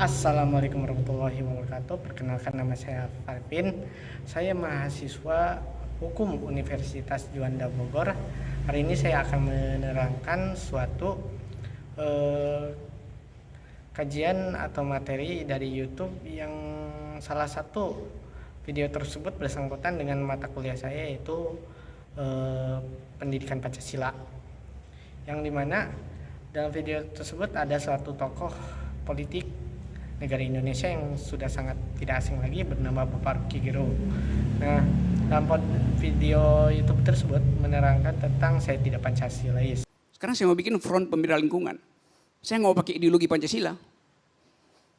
Assalamualaikum warahmatullahi wabarakatuh. Perkenalkan, nama saya Alvin. Saya mahasiswa Hukum Universitas Juanda Bogor. Hari ini saya akan menerangkan suatu eh, kajian atau materi dari YouTube yang salah satu video tersebut bersangkutan dengan mata kuliah saya, yaitu pendidikan Pancasila. Yang dimana dalam video tersebut ada suatu tokoh politik negara Indonesia yang sudah sangat tidak asing lagi, bernama Bapak Rocky Gerung. Nah, dalam video YouTube tersebut menerangkan tentang saya tidak Pancasilais. Sekarang saya mau bikin front pembela lingkungan. Saya nggak mau pakai ideologi Pancasila.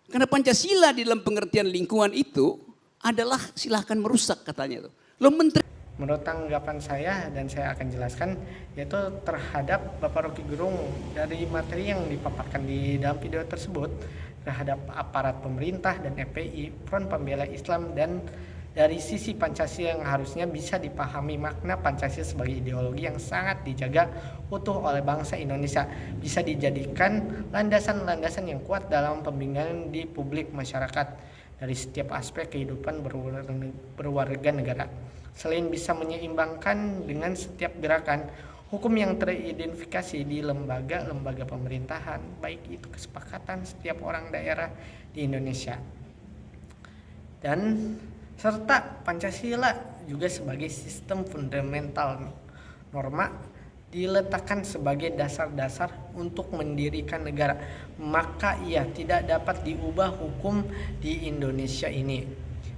Karena Pancasila di dalam pengertian lingkungan itu adalah silahkan merusak katanya itu. Lo menteri. Menurut tanggapan saya, dan saya akan jelaskan, yaitu terhadap Bapak Rocky Gerung dari materi yang dipaparkan di dalam video tersebut terhadap aparat pemerintah dan FPI, Front Pembela Islam, dan dari sisi Pancasila yang harusnya bisa dipahami makna Pancasila sebagai ideologi yang sangat dijaga utuh oleh bangsa Indonesia, bisa dijadikan landasan-landasan yang kuat dalam pembinaan di publik masyarakat dari setiap aspek kehidupan berwarga negara. Selain bisa menyeimbangkan dengan setiap gerakan hukum yang teridentifikasi di lembaga-lembaga pemerintahan, baik itu kesepakatan setiap orang daerah di Indonesia. Dan serta Pancasila juga sebagai sistem fundamental norma diletakkan sebagai dasar-dasar untuk mendirikan negara, maka ia tidak dapat diubah hukum di Indonesia ini.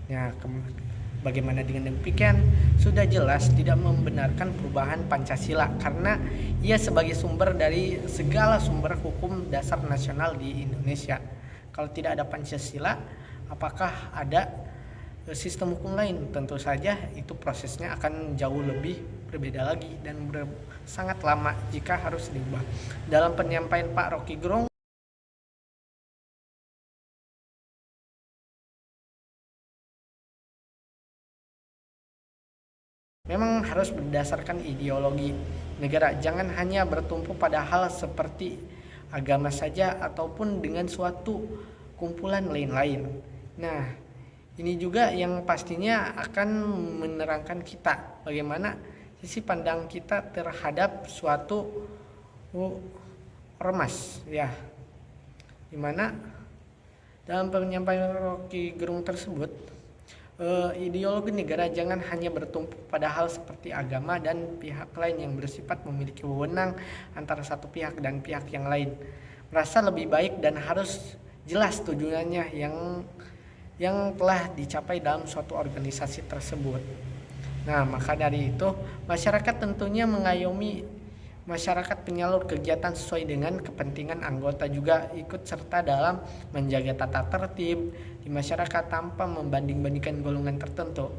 Nah, bagaimana dengan demikian? Sudah jelas tidak membenarkan perubahan Pancasila karena ia sebagai sumber dari segala sumber hukum dasar nasional di Indonesia. Kalau tidak ada Pancasila, apakah ada sistem hukum lain? Tentu saja itu prosesnya akan jauh lebih berbeda lagi dan sangat lama jika harus diubah. Dalam penyampaian Pak Rocky Gerung, memang harus berdasarkan ideologi negara, jangan hanya bertumpu pada hal seperti agama saja ataupun dengan suatu kumpulan lain-lain. Nah, ini juga yang pastinya akan menerangkan kita bagaimana sisi pandang kita terhadap suatu ormas, ya, dimana dalam penyampaian Rocky Gerung tersebut, ideologi negara jangan hanya bertumpu pada hal seperti agama dan pihak lain yang bersifat memiliki wewenang antara satu pihak dan pihak yang lain. Merasa lebih baik dan harus jelas tujuannya yang telah dicapai dalam suatu organisasi tersebut. Nah, maka dari itu masyarakat tentunya mengayomi masyarakat penyalur kegiatan sesuai dengan kepentingan anggota, juga ikut serta dalam menjaga tata tertib di masyarakat tanpa membanding-bandingkan golongan tertentu.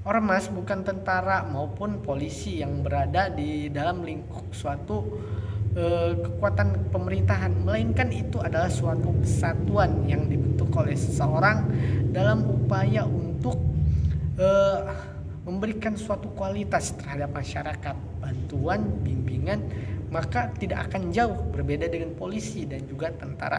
Ormas bukan tentara maupun polisi yang berada di dalam lingkup suatu kekuatan pemerintahan, melainkan itu adalah suatu kesatuan yang dibentuk oleh seseorang dalam upaya untuk memberikan suatu kualitas terhadap masyarakat, bantuan, bimbingan, maka tidak akan jauh berbeda dengan polisi dan juga tentara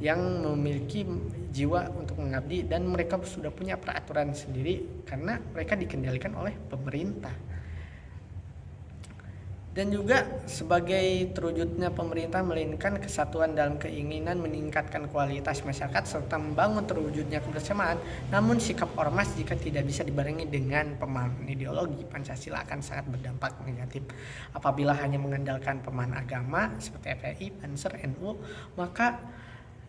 yang memiliki jiwa untuk mengabdi, dan mereka sudah punya peraturan sendiri karena mereka dikendalikan oleh pemerintah. Dan juga sebagai terwujudnya pemerintah melainkan kesatuan dalam keinginan meningkatkan kualitas masyarakat serta membangun terwujudnya kebersamaan. Namun sikap ormas jika tidak bisa dibarengi dengan pemahaman ideologi Pancasila akan sangat berdampak negatif. Apabila hanya mengandalkan pemahaman agama seperti FPI, Banser, NU, maka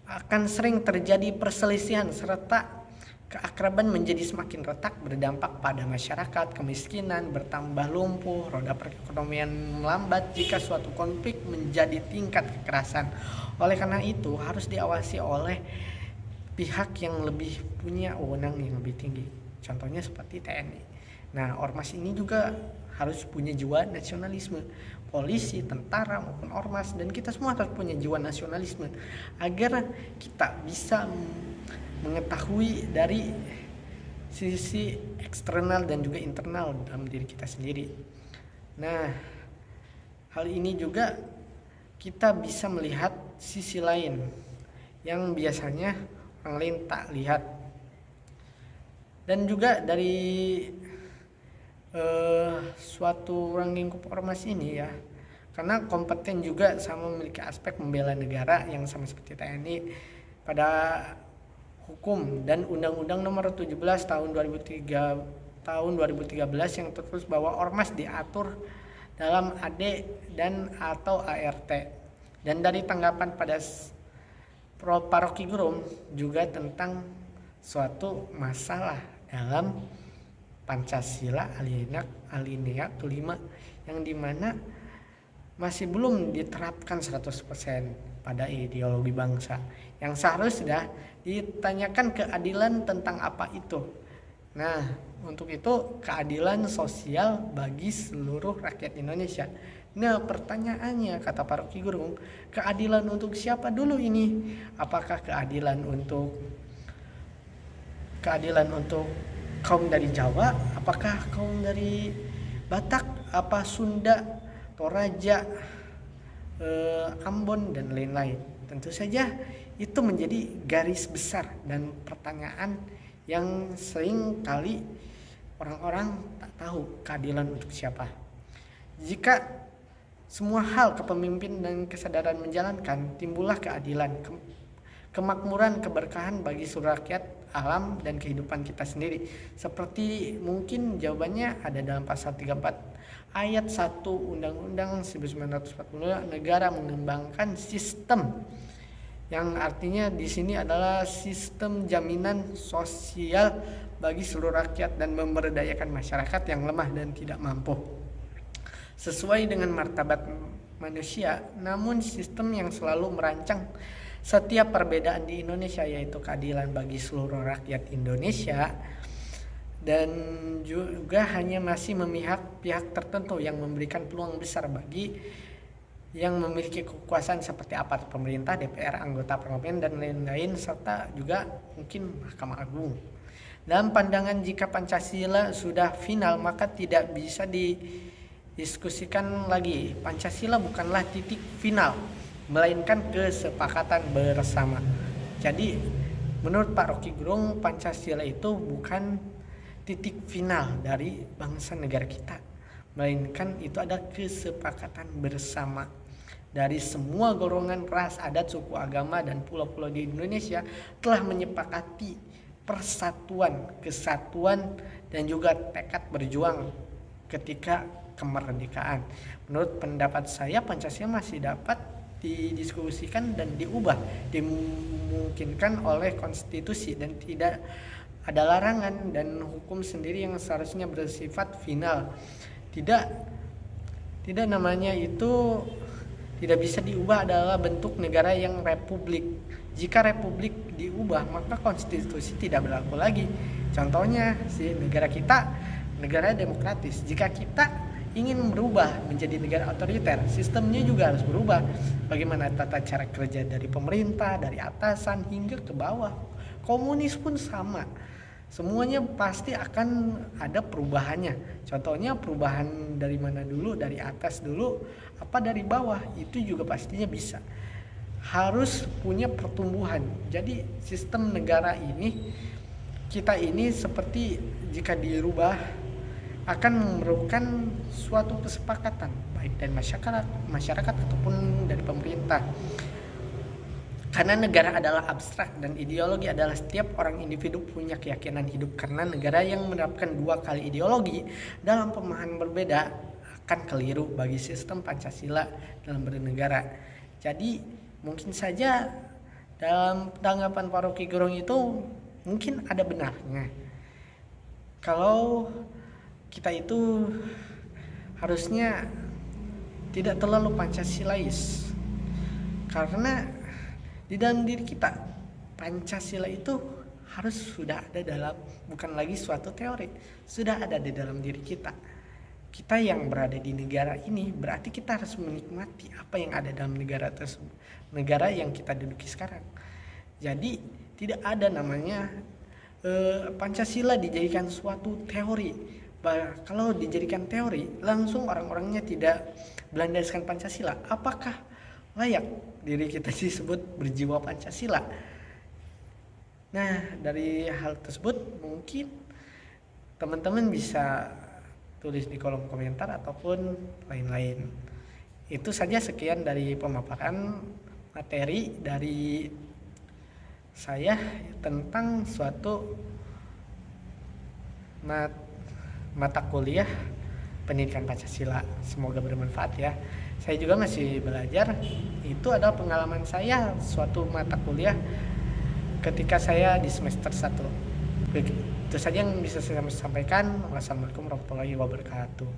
akan sering terjadi perselisihan serta keakraban menjadi semakin retak, berdampak pada masyarakat, kemiskinan bertambah, lumpuh, roda perekonomian melambat jika suatu konflik menjadi tingkat kekerasan. Oleh karena itu harus diawasi oleh pihak yang lebih punya wewenang yang lebih tinggi, contohnya seperti TNI. Nah, ormas ini juga harus punya jiwa nasionalisme, polisi, tentara maupun ormas, dan kita semua harus punya jiwa nasionalisme agar kita bisa mengetahui dari sisi eksternal dan juga internal dalam diri kita sendiri. Nah, hal ini juga kita bisa melihat sisi lain, yang biasanya orang lain tak lihat. Dan juga dari suatu orang lingkup ormas ini ya, karena kompeten juga sama memiliki aspek membela negara yang sama seperti TNI pada hukum dan Undang-Undang Nomor 17 tahun 2013 yang tertulis bahwa ormas diatur dalam AD dan atau ART. Dan dari tanggapan pada Pak Rocky Gerung juga tentang suatu masalah dalam Pancasila alinea kelima yang dimana masih belum diterapkan 100% pada ideologi bangsa, yang seharusnya ditanyakan keadilan tentang apa itu. Nah, untuk itu keadilan sosial bagi seluruh rakyat Indonesia. Nah, pertanyaannya kata Pak Rocky Gerung, keadilan untuk siapa dulu ini? Apakah keadilan untuk kaum dari Jawa? Apakah kaum dari Batak, apa Sunda, Toraja, Ambon dan lain-lain? Tentu saja itu menjadi garis besar dan pertanyaan yang sering kali orang-orang tak tahu keadilan untuk siapa. Jika semua hal kepemimpinan dan kesadaran menjalankan, timbullah keadilan, kemakmuran, keberkahan bagi seluruh rakyat, alam, dan kehidupan kita sendiri. Seperti mungkin jawabannya ada dalam pasal 34 ayat 1 Undang-Undang 1945, negara mengembangkan sistem yang artinya di sini adalah sistem jaminan sosial bagi seluruh rakyat dan memberdayakan masyarakat yang lemah dan tidak mampu sesuai dengan martabat manusia, namun sistem yang selalu merancang setiap perbedaan di Indonesia, yaitu keadilan bagi seluruh rakyat Indonesia, dan juga hanya masih memihak pihak tertentu yang memberikan peluang besar bagi yang memiliki kekuasaan seperti aparat pemerintah, DPR, anggota parlemen, dan lain-lain, serta juga mungkin Mahkamah Agung. Dalam pandangan jika Pancasila sudah final, maka tidak bisa didiskusikan lagi. Pancasila bukanlah titik final, melainkan kesepakatan bersama. Jadi menurut Pak Rocky Gerung, Pancasila itu bukan titik final dari bangsa negara kita, melainkan itu ada kesepakatan bersama dari semua golongan, ras, adat, suku, agama, dan pulau-pulau di Indonesia telah menyepakati persatuan, kesatuan, dan juga tekad berjuang ketika kemerdekaan. Menurut pendapat saya, Pancasila masih dapat didiskusikan dan diubah, dimungkinkan oleh konstitusi, dan tidak ada larangan dan hukum sendiri yang seharusnya bersifat final. Tidak namanya itu tidak bisa diubah adalah bentuk negara yang republik. Jika republik diubah, maka konstitusi tidak berlaku lagi. Contohnya negara kita negara demokratis. Jika kita ingin berubah menjadi negara otoriter, sistemnya juga harus berubah. Bagaimana tata cara kerja dari pemerintah, dari atasan hingga ke bawah. Komunis pun sama. Semuanya pasti akan ada perubahannya. Contohnya perubahan dari mana dulu, dari atas dulu, apa dari bawah, itu juga pastinya bisa. Harus punya pertumbuhan. Jadi sistem negara ini, kita ini seperti jika dirubah akan memerlukan suatu kesepakatan baik dari masyarakat ataupun dari pemerintah. Karena negara adalah abstrak dan ideologi adalah setiap orang individu punya keyakinan hidup. Karena negara yang menerapkan dua kali ideologi dalam pemahaman berbeda akan keliru bagi sistem Pancasila dalam bernegara. Jadi mungkin saja dalam tanggapan Pak Rocky Gerung itu mungkin ada benarnya. Kalau kita itu harusnya tidak terlalu Pancasilais. Karena di dalam diri kita, Pancasila itu harus sudah ada dalam, bukan lagi suatu teori, sudah ada di dalam diri kita. Kita yang berada di negara ini berarti kita harus menikmati apa yang ada dalam negara tersebut, negara yang kita duduki sekarang. Jadi tidak ada namanya Pancasila dijadikan suatu teori. Kalau dijadikan teori, langsung orang-orangnya tidak berlandaskan Pancasila. Apakah layak diri kita disebut berjiwa Pancasila. Nah, dari hal tersebut mungkin teman-teman bisa tulis di kolom komentar ataupun lain-lain. Itu saja, sekian dari pemaparan materi dari saya tentang suatu mata kuliah pendidikan Pancasila. Semoga bermanfaat ya. Saya juga masih belajar. Itu adalah pengalaman saya suatu mata kuliah ketika saya di semester 1. Itu saja yang bisa saya sampaikan. Wassalamualaikum warahmatullahi wabarakatuh.